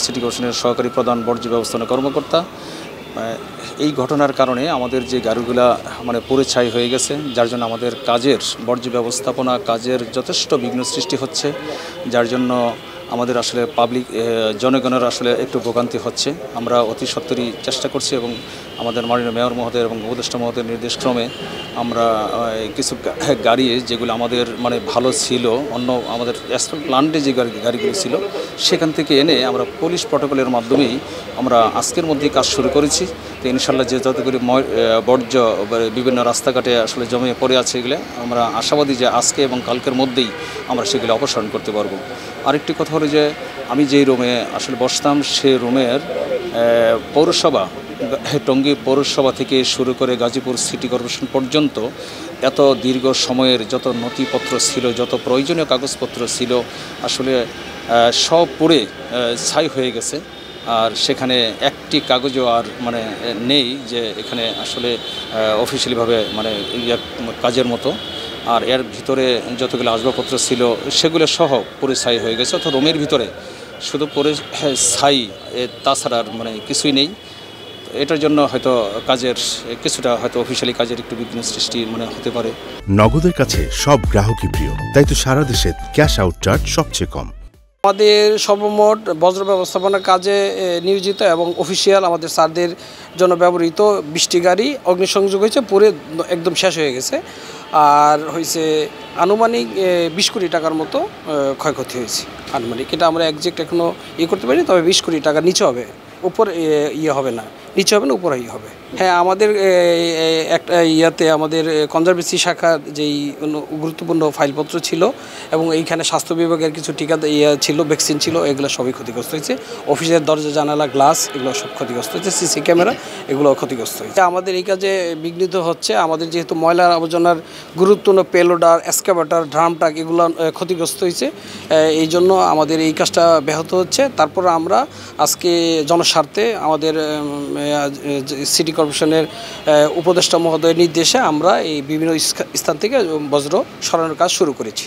City কর্পোরেশনের সহকারী প্রধান বর্জ্য ব্যবস্থাপনা কর্মকর্তা। এই ঘটনার কারণে আমাদের যে গাড়িগুলা পুড়ে ছাই হয়ে গেছে, যার জন্য আমাদের কাজের বর্জ্য ব্যবস্থাপনা কাজের যথেষ্ট বিঘ্ন সৃষ্টি হচ্ছে, যার জন্য আমাদের আসলে পাবলিক জনগণের আসলে একটু ভোগান্তি হচ্ছে। আমরা অতি সত্বরই চেষ্টা করছি এবং আমাদের মাননীয় মেয়র মহোদয় এবং উপদেষ্টা মহোদয়ের নির্দেশক্রমে আমরা কিছু গাড়ি যেগুলো আমাদের ভালো ছিল, অন্য আমাদের অ্যাসফাল্ট প্ল্যান্টে যে গাড়িগুলো ছিল সেখান থেকে এনে আমরা পুলিশ প্রটোকলের মাধ্যমেই আমরা আজকের মধ্যেই কাজ শুরু করেছি। তো ইনশাল্লাহ যে যতগুলি বর্জ্য বিভিন্ন রাস্তাঘাটে আসলে জমে পড়ে আছে, এগুলো আমরা আশাবাদী যে আজকে এবং কালকের মধ্যেই আমরা সেগুলো অপসারণ করতে পারবো। আরেকটি কথা হলো যে আমি যেই রুমে আসলে বসতাম সেই রুমের পৌরসভা, টঙ্গী পৌরসভা থেকে শুরু করে গাজীপুর সিটি কর্পোরেশন পর্যন্ত এত দীর্ঘ সময়ের যত নথিপত্র ছিল, যত প্রয়োজনীয় কাগজপত্র ছিল, আসলে সব পুড়ে ছাই হয়ে গেছে। আর সেখানে একটি কাগজও আর নেই যে এখানে আসলে অফিসিয়ালিভাবে কাজের মতো। আর এর ভিতরে যতগুলো আসবাবপত্র ছিল সেগুলো সহ পুরো ছাই হয়ে গেছে, অর্থাৎ রুমের ভিতরে শুধু পুরো ছাই, তাছাড়া আর কিছুই নেই। এটার জন্য হয়তো কাজের কিছুটা হয়তো অফিসিয়ালি কাজের একটু বিঘ্ন সৃষ্টি হতে পারে। নগদের কাছে সব গ্রাহকই প্রিয়, তাই তো সারা দেশে ক্যাশ আউট চার্জ সবচেয়ে কম। আমাদের সর্বমোট বজ্র ব্যবস্থাপনার কাজে নিয়োজিত এবং অফিসিয়াল আমাদের স্যারদের জন্য ব্যবহৃত 20টি গাড়ি অগ্নিসংযোগ হয়েছে, পুরো একদম শেষ হয়ে গেছে। আর হয়েছে আনুমানিক 20 কোটি টাকার মতো ক্ষয়ক্ষতি হয়েছে আনুমানিক। এটা আমরা একজ্যাক্ট এখনও করতে পারিনি, তবে 20 কোটি টাকার নিচে হবে, উপর হবে না, নিচে হবে না, উপর হবে। হ্যাঁ, আমাদের একটা আমাদের কনজারভেন্সি শাখার যেই গুরুত্বপূর্ণ ফাইলপত্র ছিল এবং এইখানে স্বাস্থ্য বিভাগের কিছু টিকা ছিল, ভ্যাকসিন ছিল, এগুলো সবই ক্ষতিগ্রস্ত হয়েছে। অফিসের দরজা জানালা গ্লাস এগুলো সব ক্ষতিগ্রস্ত হয়েছে, সিসি ক্যামেরা এগুলো ক্ষতিগ্রস্ত হয়েছে। আমাদের এই কাজে বিঘ্নিত হচ্ছে আমাদের যেহেতু ময়লা আবর্জনার গুরুত্বপূর্ণ পেলোডার, এক্সকাভেটর, ড্রাম ট্রাক এগুলো ক্ষতিগ্রস্ত হয়েছে। এই জন্য আমাদের এই কাজটা ব্যাহত হচ্ছে। তারপর আমরা আজকে জনস্বার্থে আমাদের সিটি কর্পোরেশনের উপদেষ্টা মহোদয়ের নির্দেশে আমরা এই বিভিন্ন স্থান থেকে বজ্র সরানোর কাজ শুরু করেছি।